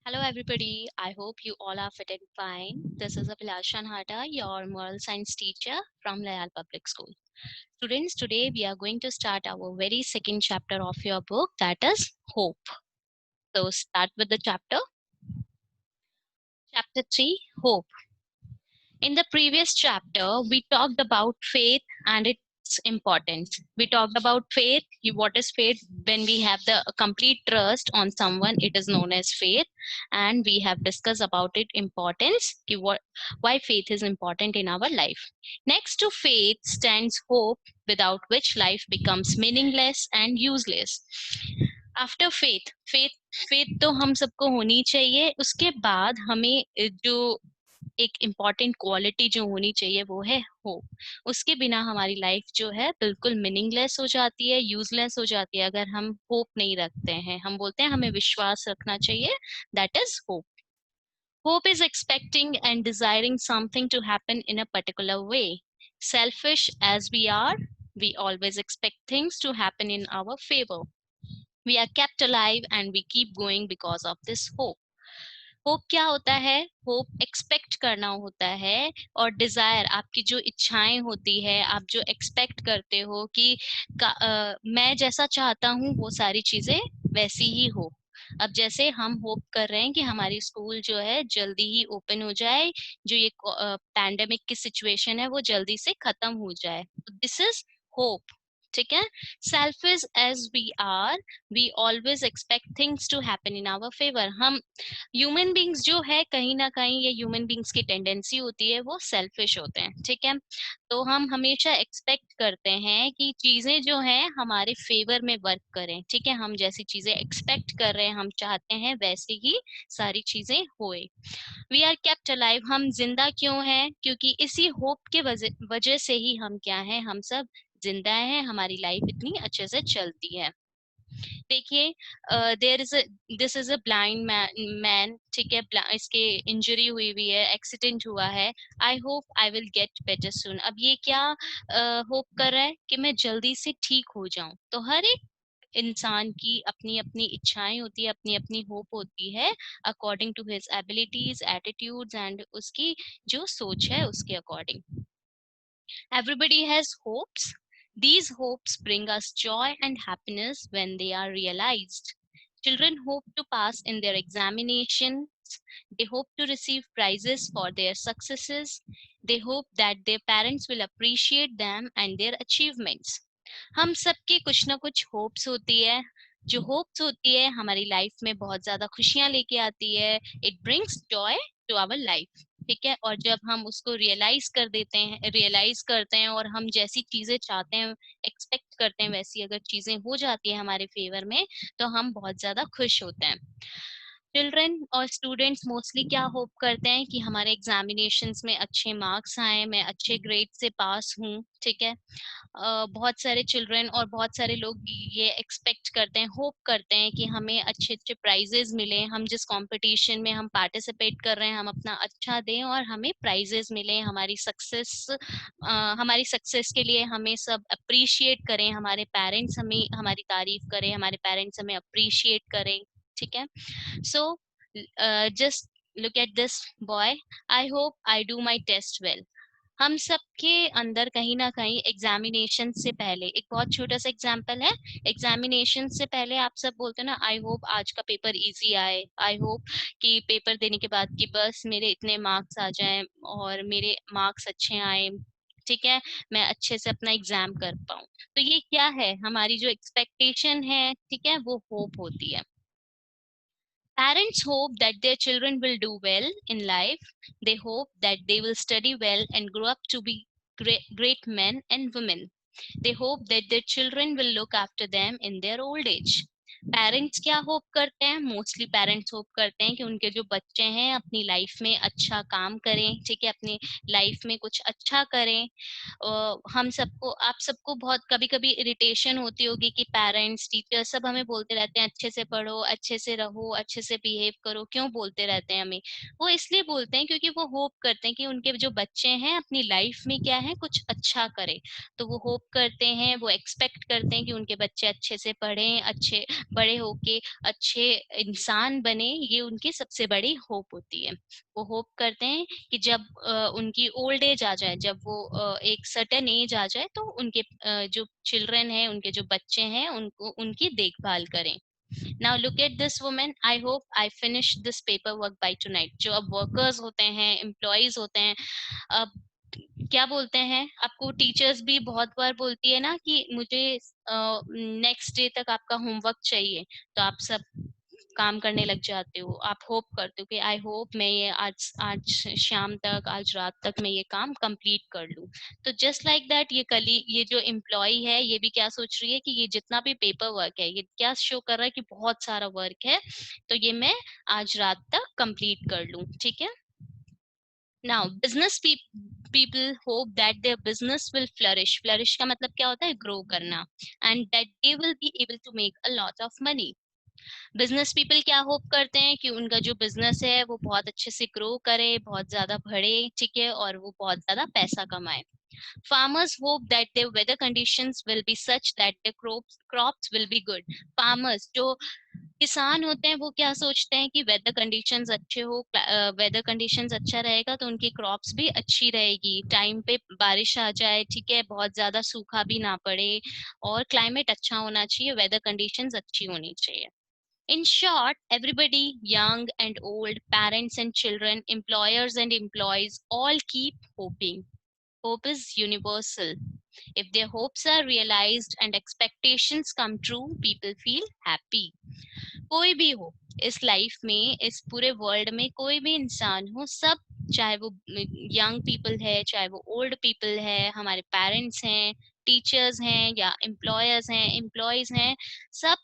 Hello, everybody. I hope you all are fit and fine. This is Abhilasha Nahata, your moral science teacher from Layal Public School. Students, today we are going to start our very second chapter of your book, that is Hope. So, start with the chapter. Chapter 3, Hope. In the previous chapter, we talked about faith and its importance. We talked about faith. What is faith? When we have the complete trust on someone, it is known as faith. And we have discussed about its importance, why faith is important in our life. Next to faith stands hope, without which life becomes meaningless and useless. After faith तो हम सबको होनी चाहिए. उसके बाद हमें जो एक इम्पॉर्टेंट क्वालिटी जो होनी चाहिए वो है होप. उसके बिना हमारी लाइफ जो है बिल्कुल मीनिंगलेस हो जाती है, यूजलेस हो जाती है अगर हम होप नहीं रखते हैं. हम बोलते हैं हमें विश्वास रखना चाहिए, that is hope. Hope is expecting and desiring something to happen in a particular way. Selfish as we are, we always expect things to happen in our favor. We are kept alive and we keep going because of this hope. Hope क्या होता है? Hope expect करना होता है, और Dzire आपकी जो इच्छाएं होती है, आप जो एक्सपेक्ट करते हो कि मैं जैसा चाहता हूँ वो सारी चीजें वैसी ही हो. अब जैसे हम होप कर रहे हैं कि हमारी स्कूल जो है जल्दी ही ओपन हो जाए, जो ये पैंडेमिक की सिचुएशन है वो जल्दी से खत्म हो जाए. This is hope. ठीक है. Selfish as we are, we always expect things to happen in our favour. हम ह्यूमन बींग्स जो है, कहीं ना कहीं ये ह्यूमन बींग्स की टेंडेंसी होती है, वो सेल्फिश होते हैं. ठीक है. तो हम हमेशा एक्सपेक्ट करते हैं कि चीजें जो हैं हमारे फेवर में वर्क करें. ठीक है. हम जैसी चीजें एक्सपेक्ट कर रहे हैं, हम चाहते हैं वैसे ही सारी चीजें होए. We are kept alive. हम जिंदा क्यों हैं? क्योंकि इसी होप के वजह से ही हम क्या हैं, हम सब जिंदा हैं, हमारी लाइफ इतनी अच्छे से चलती है. देखिए, there is this is a blind man. ठीक है. इसके इंजरी हुई हुई है, एक्सीडेंट हुआ है. I hope I will get better soon. अब ये क्या होप कर रहा है कि मैं जल्दी से ठीक हो जाऊं. तो हर एक इंसान की अपनी अपनी इच्छाएं होती है, अपनी अपनी होप होती है, according to his abilities, attitudes and उसकी जो सोच है उसके according. Everybody has hopes. These hopes bring us joy and happiness when they are realized. Children hope to pass in their examinations. They hope to receive prizes for their successes. They hope that their parents will appreciate them and their achievements. हम सबकी कुछ ना कुछ hopes होती है. जो hopes होती है हमारी लाइफ में बहुत ज्यादा खुशियां लेके आती है. It brings joy to our life. ठीक है. और जब हम उसको रियलाइज करते हैं और हम जैसी चीजें चाहते हैं, एक्सपेक्ट करते हैं, वैसी अगर चीजें हो जाती है हमारे फेवर में, तो हम बहुत ज्यादा खुश होते हैं. चिल्ड्रन और स्टूडेंट्स मोस्टली क्या होप करते हैं कि हमारे एग्जामिनेशंस में अच्छे मार्क्स आए, मैं अच्छे ग्रेड से पास हूँ. ठीक है. बहुत सारे चिल्ड्रन और बहुत सारे लोग ये एक्सपेक्ट करते हैं, होप करते हैं कि हमें अच्छे अच्छे प्राइजेस मिले, हम जिस कंपटीशन में हम पार्टिसिपेट कर रहे हैं हम अपना अच्छा दें और हमें प्राइजेस मिले. हमारी सक्सेस के लिए हमें सब अप्रिशिएट करें, हमारे पेरेंट्स हमें हमारी तारीफ करें, हमारे पेरेंट्स हमें अप्रिशिएट करें. ठीक है. So, just look at this boy. I hope I do my test well. हम सबके अंदर कहीं ना कहीं एग्जामिनेशन से पहले, एक बहुत छोटा सा एग्जाम्पल है, एग्जामिनेशन से पहले आप सब बोलते हैं ना, आई होप आज का पेपर इजी आए, आई होप कि पेपर देने के बाद कि बस मेरे इतने मार्क्स आ जाएं और मेरे मार्क्स अच्छे आए. ठीक है. मैं अच्छे से अपना एग्जाम कर पाऊं. तो ये क्या है, हमारी जो एक्सपेक्टेशन है, ठीक है, वो होप होती है. Parents hope that their children will do well in life. They hope that they will study well and grow up to be great men and women. They hope that their children will look after them in their old age. Parents क्या hope करते हैं? Mostly parents hope करते हैं कि उनके जो बच्चे हैं अपनी लाइफ में अच्छा काम करें. ठीक है. अपनी लाइफ में कुछ अच्छा करें. हम सबको, आप सबको बहुत कभी कभी इरिटेशन होती होगी कि पेरेंट्स, टीचर्स सब हमें बोलते रहते हैं अच्छे से पढ़ो, अच्छे से रहो, अच्छे से बिहेव करो. क्यों बोलते रहते हैं हमें? वो इसलिए बोलते हैं क्योंकि वो होप करते हैं कि उनके जो बच्चे हैं अपनी लाइफ में क्या है, कुछ अच्छा करें. तो वो होप करते हैं, वो एक्सपेक्ट करते हैं कि उनके बच्चे अच्छे से पढ़ें, अच्छे बड़े होके अच्छे इंसान बने, ये उनकी सबसे बड़ी होप होती है। वो होप करते हैं कि जब उनकी ओल्ड एज आ जाए, जब वो एक सर्टेन एज आ जाए, तो उनके जो चिल्ड्रन हैं, उनके जो बच्चे हैं, उनको उनकी देखभाल करें। Now look at this women, I hope I finish this paper work by tonight. जो अब वर्कर्स होते हैं, एम्प्लॉयज होते हैं, अब क्या बोलते हैं, आपको टीचर्स भी बहुत बार बोलती है ना कि मुझे नेक्स्ट डे तक आपका होमवर्क चाहिए, तो आप सब काम करने लग जाते हो। आप होप करते हो कि आई होप मैं ये आज आज शाम तक, आज रात तक मैं ये काम कंप्लीट कर लूं। तो जस्ट लाइक दैट, ये जो एम्प्लॉय है, ये भी क्या सोच रही है कि ये जितना भी पेपर वर्क है, ये क्या शो कर रहा है कि बहुत सारा वर्क है, तो ये मैं आज रात तक कंप्लीट कर लूं। ठीक है। Now, people hope that their business will flourish. Flourish का मतलब क्या होता है? Grow करना. And that they will be able to make a lot of money. Business people क्या होप करते हैं कि उनका जो बिजनेस है वो बहुत अच्छे से ग्रो करे, बहुत ज्यादा बढ़े, ठीक है, और वो बहुत ज्यादा पैसा कमाए। Farmers hope that their weather conditions will be such that their crops will be good. Farmers जो किसान होते हैं वो क्या सोचते हैं कि वेदर कंडीशंस अच्छे हो, वेदर कंडीशंस अच्छा रहेगा तो उनकी क्रॉप्स भी अच्छी रहेगी, टाइम पे बारिश आ जाए, ठीक है, बहुत ज्यादा सूखा भी ना पड़े, और क्लाइमेट अच्छा होना चाहिए, वेदर कंडीशंस अच्छी होनी चाहिए। In short, everybody, young and old, parents and children, employers and employees, all keep hoping. Hope is universal. If their hopes are realized and expectations come true, people feel happy. कोई भी हो इस life में, इस पूरे world में, कोई भी इंसान हो, सब, चाहे वो यंग पीपल है, चाहे वो ओल्ड पीपल है, हमारे पेरेंट्स हैं, टीचर्स हैं, या एम्प्लॉयर्स हैं, एम्प्लॉयज हैं, सब,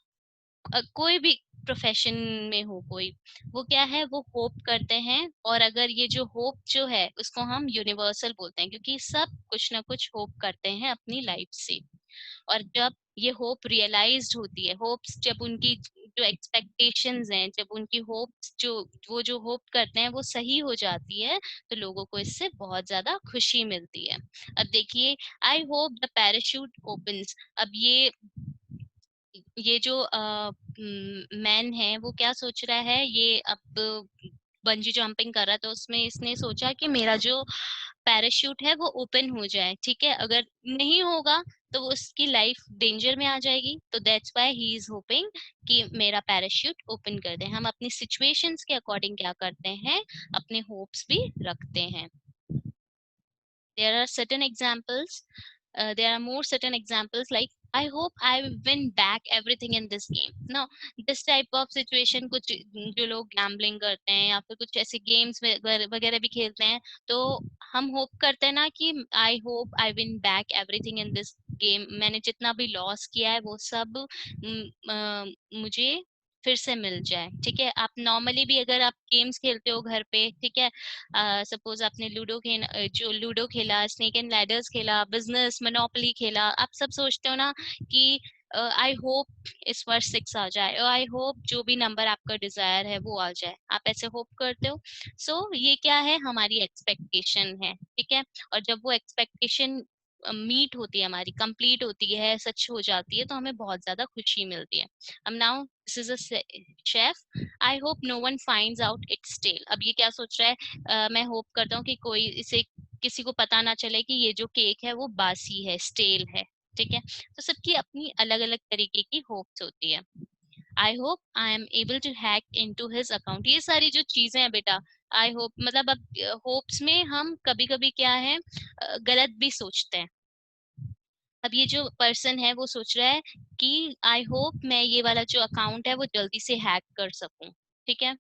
कोई भी प्रोफेशन में हो कोई, वो क्या है, वो होप करते हैं। और अगर ये जो होप जो है उसको हम यूनिवर्सल बोलते हैं, क्योंकि सब कुछ ना कुछ होप करते हैं अपनी लाइफ से। और जब ये होप रियलाइज्ड होती है, होप्स जब उनकी जो एक्सपेक्टेशंस हैं, जब उनकी होप्स जो वो जो होप करते हैं वो सही हो जाती है, तो लोगों को इससे बहुत ज्यादा खुशी मिलती है। अब देखिए, I hope the parachute opens. अब ये जो मैन है वो क्या सोच रहा है, ये अब बंजी जंपिंग कर रहा, तो उसमें इसने सोचा कि मेरा जो पैराशूट है वो ओपन हो जाए, ठीक है, अगर नहीं होगा तो उसकी लाइफ डेंजर में आ जाएगी, तो that's why he is hoping कि मेरा पैराशूट ओपन कर दे। हम अपनी सिचुएशंस के अकॉर्डिंग क्या करते हैं, अपने होप्स भी रखते हैं। There are certain examples, there are more certain examples like I hope I win back everything in this game. Now, this type of situation, कुछ जो लोग गैम्बलिंग करते हैं या फिर कुछ ऐसे गेम्स वगैरह भी खेलते हैं, तो हम होप करते हैं ना कि आई hope I win back everything in this game, मैंने जितना भी लॉस किया है वो सब मुझे फिर से मिल जाए। ठीक है, आप नॉर्मली भी अगर आप गेम्स खेलते हो घर पे, ठीक है, सपोज आपने लूडो खेला, स्नेक एंड लैडर्स खेला, बिजनेस मोनोपोली खेला, आप सब सोचते हो ना कि आई होप इस बार 6 आ जाए, और आई होप जो भी नंबर आपका डिजायर है वो आ जाए, आप ऐसे होप करते हो। ये क्या है, हमारी एक्सपेक्टेशन है, ठीक है, और जब वो एक्सपेक्टेशन मीट होती है, हमारी कंप्लीट होती है, सच हो जाती है, तो हमें बहुत ज्यादा खुशी मिलती है। अब now this is a chef, I hope no one finds out it's tale. अब ये क्या सोच रहा है, मैं होप करता हूँ कि कोई इसे, किसी को पता ना चले कि ये जो केक है वो बासी है, स्टेल है, ठीक है। तो सबकी अपनी अलग अलग तरीके की होप्स होती है। I hope I am able to hack into his account, ये सारी जो चीजें हैं बेटा, आई होप मतलब, अब होप्स में हम कभी कभी क्या है, गलत भी सोचते हैं। अब ये जो पर्सन है वो सोच रहा है कि आई होप मैं ये वाला जो अकाउंट है वो जल्दी से हैक कर सकूं, ठीक है।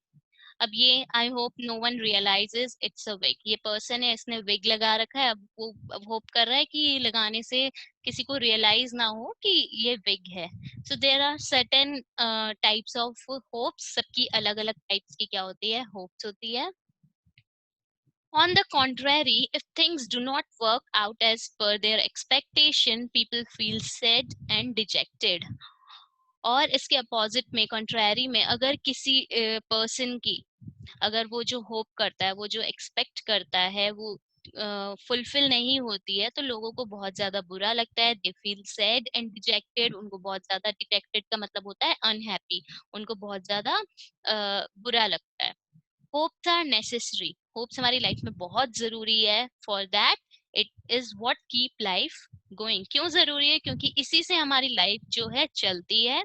अब ये I hope no one realises it's a wig, ये पर्सन है, इसने विग लगा रखा है, अब होप कर रहा है कि ये लगाने से किसी को रियलाइज ना हो कि ये विग है। So there are certain types of hopes, सबकी अलग अलग टाइप्स की क्या होती है, होप्स होती है। On the contrary, if things do not work out as per their expectation, people feel sad and dejected. और इसके अपोजिट में, कंट्रैरी में, अगर किसी पर्सन की, अगर वो जो होप करता है, वो जो एक्सपेक्ट करता है, वो फुलफिल नहीं होती है तो लोगों को बहुत ज्यादा बुरा लगता है, they feel sad and dejected, उनको बहुत ज्यादा, डिटेक्टेड का मतलब होता है अनहैप्पी, उनको बहुत ज्यादा बुरा लगता है। होप्स आर नेसेसरी, होप्स हमारी लाइफ में बहुत जरूरी है, for that it is what keep life going. क्यों जरूरी है? क्योंकि इसी से हमारी लाइफ जो है चलती है।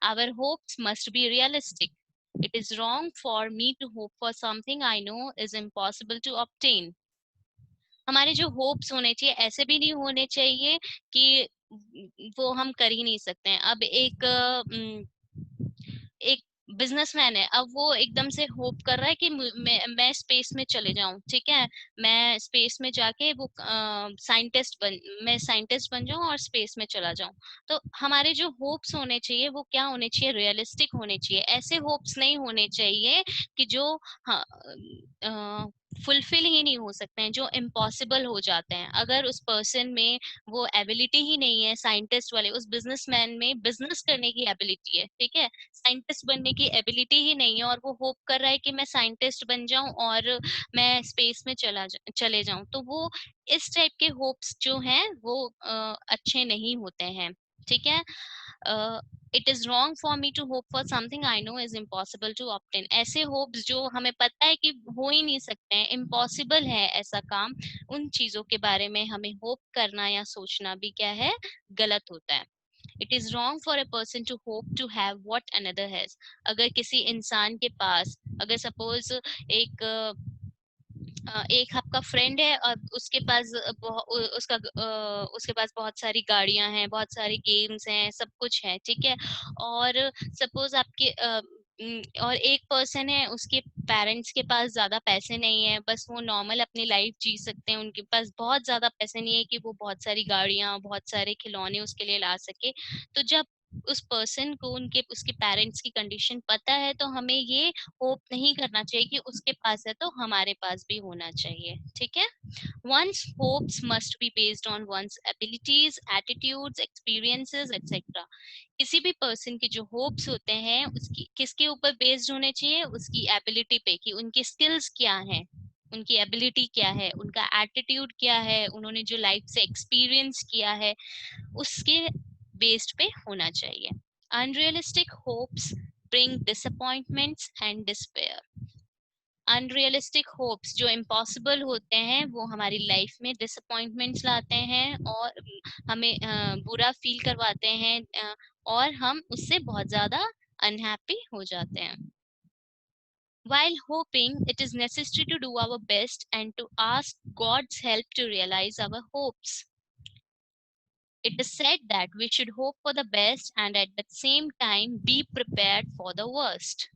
Our hopes must be realistic, it is wrong for me to hope for something I know is impossible to obtain. हमारे जो होप्स होने चाहिए ऐसे भी नहीं होने चाहिए कि वो हम कर ही नहीं सकते हैं। अब एक बिजनेसमैन है, अब वो एकदम से होप कर रहा है कि मैं स्पेस में चले जाऊं, ठीक है, मैं स्पेस में जाके वो मैं साइंटिस्ट बन जाऊं और स्पेस में चला जाऊं। तो हमारे जो होप्स होने चाहिए वो क्या होने चाहिए? रियलिस्टिक होने चाहिए। ऐसे होप्स नहीं होने चाहिए कि जो फुलफिल ही नहीं हो सकते हैं, जो इम्पॉसिबल हो जाते हैं। अगर उस पर्सन में वो एबिलिटी ही नहीं है, साइंटिस्ट वाले उस बिजनेसमैन में बिजनेस करने की एबिलिटी है, ठीक है, साइंटिस्ट बनने की एबिलिटी ही नहीं है, और वो होप कर रहा है कि मैं साइंटिस्ट बन जाऊं और मैं स्पेस में चले जाऊं, तो वो इस टाइप के होप्स जो हैं वो अच्छे नहीं होते हैं, ठीक है। It is wrong for me to hope for something I know is impossible to obtain. ऐसे होप्स जो हमें पता है कि हो ही नहीं सकते हैं, इम्पॉसिबल है ऐसा काम, उन चीजों के बारे में हमें होप करना या सोचना भी क्या है? गलत होता है। It is wrong for a person to hope to have what another has. अगर किसी इंसान के पास, अगर सपोज एक एक आपका फ्रेंड है और उसके पास उसके पास बहुत सारी गाड़ियां हैं, बहुत सारे गेम्स हैं, सब कुछ है, ठीक है, और सपोज आपके और एक पर्सन है, उसके पेरेंट्स के पास ज्यादा पैसे नहीं है, बस वो नॉर्मल अपनी लाइफ जी सकते हैं, उनके पास बहुत ज्यादा पैसे नहीं है कि वो बहुत सारी गाड़ियां, बहुत सारे खिलौने उसके लिए ला सके। तो जब उस पर्सन को उनके उसके पेरेंट्स की कंडीशन पता है, तो हमें ये होप नहीं करना चाहिए कि उसके पास है तो हमारे पास भी होना चाहिए, ठीक है। one's hopes must be based on one's abilities, attitudes, experiences, etc. किसी भी पर्सन के जो होप्स होते हैं उसकी किसके ऊपर बेस्ड होने चाहिए? उसकी एबिलिटी पे, कि उनकी स्किल्स क्या हैं, उनकी एबिलिटी क्या है, उनका एटीट्यूड क्या है, उन्होंने जो लाइफ से एक्सपीरियंस किया है, उसके बेस्ड पे होना चाहिए। Unrealistic hopes bring disappointments and despair. Unrealistic hopes जो इम्पॉसिबल होते हैं वो हमारी लाइफ में डिसअपॉइंटमेंट्स लाते हैं और हमें बुरा फील करवाते हैं, और हम उससे बहुत ज्यादा अनहैप्पी हो जाते हैं। While hoping, it is necessary to do our best and to ask God's help to realize our hopes. It is said that we should hope for the best and at the same time be prepared for the worst.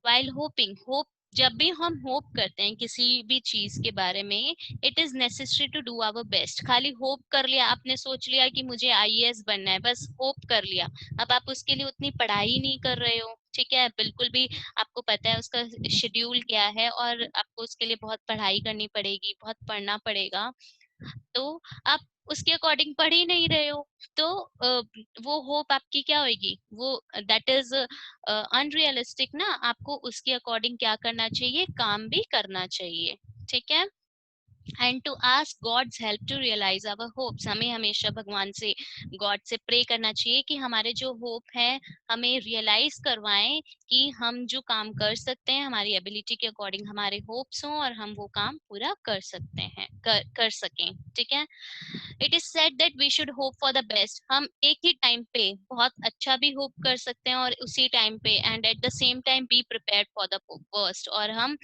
While hoping, hope, जब भी हम hope करते हैं किसी भी चीज के बारे में, it is necessary to do our best. खाली होप कर लिया, आपने सोच लिया कि मुझे आईएएस बनना है, बस होप कर लिया, अब आप उसके लिए उतनी पढ़ाई नहीं कर रहे हो, ठीक है, बिल्कुल भी आपको पता है उसका शेड्यूल क्या है और आपको उसके लिए बहुत पढ़ाई करनी पड़ेगी, बहुत पढ़ना पड़ेगा, तो आप उसके अकॉर्डिंग पढ़ ही नहीं रहे हो, तो वो होप आपकी क्या होगी? वो दैट इज अनरियलिस्टिक ना। आपको उसके अकॉर्डिंग क्या करना चाहिए? काम भी करना चाहिए, ठीक है। And to ask God's help to realise our hopes, हमें हमेशा भगवान से, गॉड से प्रे करना चाहिए कि हमारे जो होप है हमें रियलाइज करवाएं कि हम जो काम कर सकते हैं हमारी एबिलिटी के अकॉर्डिंग हमारे होप्स हों और हम वो काम पूरा कर सकते हैं, कर सकें, ठीक है। It is said that we should hope for the best. हम एक ही टाइम पे बहुत अच्छा भी होप कर सकते हैं और उसी टाइम पे and at the same time be prepared for the worst, और हम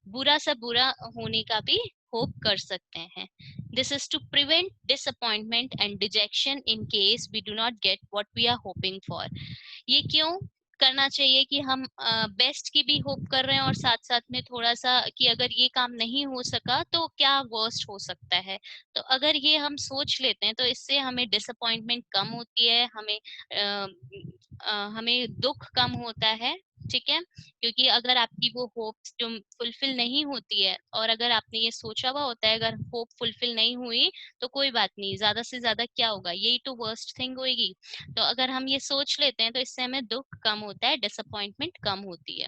बुरा सा बुरा होने का भी होप कर सकते हैं। This is to prevent disappointment and dejection in case we do not get what we are hoping for. ये क्यों करना चाहिए कि हम बेस्ट की भी होप कर रहे हैं और साथ साथ में थोड़ा सा कि अगर ये काम नहीं हो सका तो क्या वर्स्ट हो सकता है, तो अगर ये हम सोच लेते हैं तो इससे हमें डिसअपॉइंटमेंट कम होती है, हमें दुख कम होता है, ठीक है। क्योंकि अगर आपकी वो होप जो फुलफिल नहीं होती है और अगर आपने ये सोचा हुआ होता है, अगर होप फुलफिल नहीं हुई तो कोई बात नहीं, ज्यादा से ज्यादा क्या होगा, यही तो वर्स्ट थिंग होगी। तो अगर हम ये सोच लेते हैं तो इससे हमें दुख कम होता है, डिसअपॉइंटमेंट कम होती है।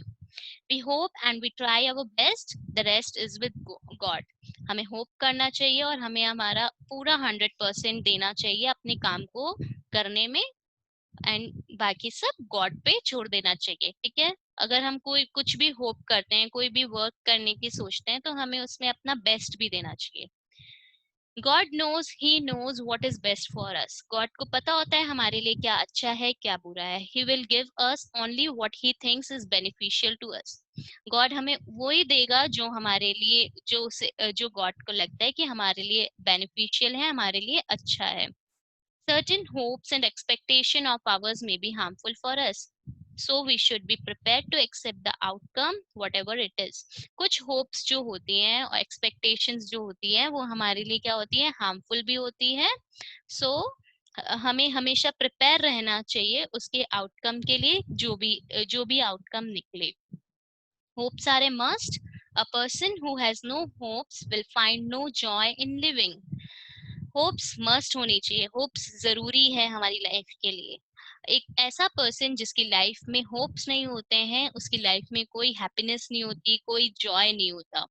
We hope and we try our best, the rest is with God. हमें होप करना चाहिए और हमें हमारा पूरा 100% देना चाहिए अपने काम को करने में, एंड बाकी सब गॉड पे छोड़ देना चाहिए, ठीक है। अगर हम कोई कुछ भी होप करते हैं, कोई भी वर्क करने की सोचते हैं, तो हमें उसमें अपना बेस्ट भी देना चाहिए। God knows, he knows what is best for us. God को पता होता है हमारे लिए क्या अच्छा है क्या बुरा है। He will give us only what he thinks is beneficial to us. God हमें वो ही देगा जो हमारे लिए, जो गॉड को लगता है कि हमारे लिए बेनिफिशियल है, हमारे लिए अच्छा है। Certain hopes and expectation of ours may be harmful for us. So we should be prepared to accept the outcome, whatever it is. कुछ hopes जो होती हैं और expectations जो होती हैं वो हमारे लिए क्या होती हैं, harmful भी होती है। So हमें हमेशा प्रिपेयर रहना चाहिए उसके आउटकम के लिए, जो भी आउटकम निकले। Hopes are a must. A person who has no hopes will find no joy in living. Hopes must होनी चाहिए, होप्स जरूरी है हमारी लाइफ के लिए। एक ऐसा पर्सन जिसकी लाइफ में होप्स नहीं होते हैं, उसकी लाइफ में कोई हैप्पीनेस नहीं होती, कोई जॉय नहीं होता।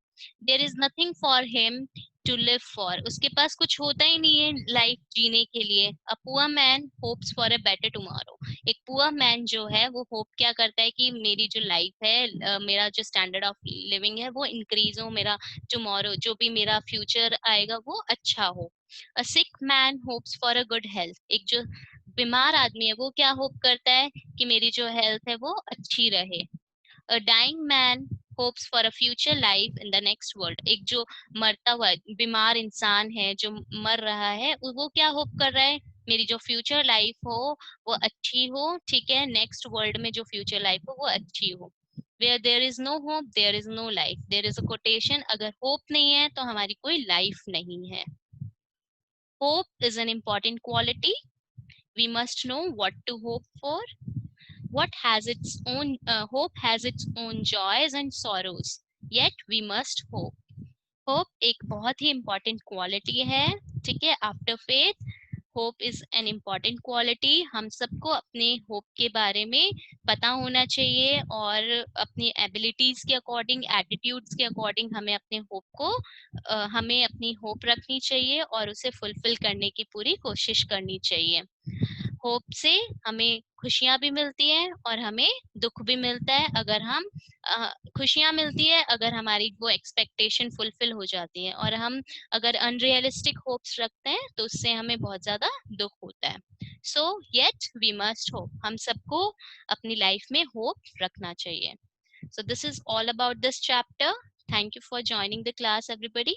There is nothing for him to live for. उसके पास कुछ होता ही नहीं है लाइफ जीने के लिए। A poor man hopes for a better tomorrow. एक पुअर मैन जो है वो होप क्या करता है कि मेरी जो लाइफ है, मेरा जो स्टैंडर्ड ऑफ लिविंग है वो इंक्रीज हो, मेरा टुमारो जो भी मेरा फ्यूचर आएगा वो अच्छा हो। A sick man hopes for a good health. एक जो बीमार आदमी है वो क्या होप करता है कि मेरी जो हेल्थ है वो अच्छी रहे। A dying man hopes for a future life in the next world. एक जो मरता हुआ बीमार इंसान है जो मर रहा है, वो क्या होप कर रहा है, मेरी जो फ्यूचर लाइफ हो वो अच्छी हो, ठीक है, नेक्स्ट वर्ल्ड में जो फ्यूचर लाइफ हो वो अच्छी हो। Where there is no hope, there is no life. There is a quotation, अगर hope नहीं है तो हमारी कोई लाइफ नहीं है। Hope is an important quality. We must know what to hope for. What has its own hope has its own joys and sorrows. Yet we must hope. Hope एक बहुत ही इम्पॉर्टेंट क्वालिटी है, ठीक है। After faith, hope is an important quality. हम सबको अपने hope के बारे में पता होना चाहिए और अपनी एबिलिटीज के अकॉर्डिंग, एटीट्यूड्स के अकॉर्डिंग हमें अपने होप को हमें अपनी होप रखनी चाहिए और उसे फुलफिल करने की पूरी कोशिश करनी चाहिए। होप से हमें खुशियां भी मिलती हैं और हमें दुख भी मिलता है। अगर हम खुशियां मिलती है अगर हमारी वो एक्सपेक्टेशन फुलफिल हो जाती है, और हम अगर अनरियलिस्टिक होप्स रखते हैं तो उससे हमें बहुत ज्यादा दुख होता है। So yet we must hope. हम सबको अपनी लाइफ में होप रखना चाहिए। So this is all about this chapter. Thank you for joining the class everybody.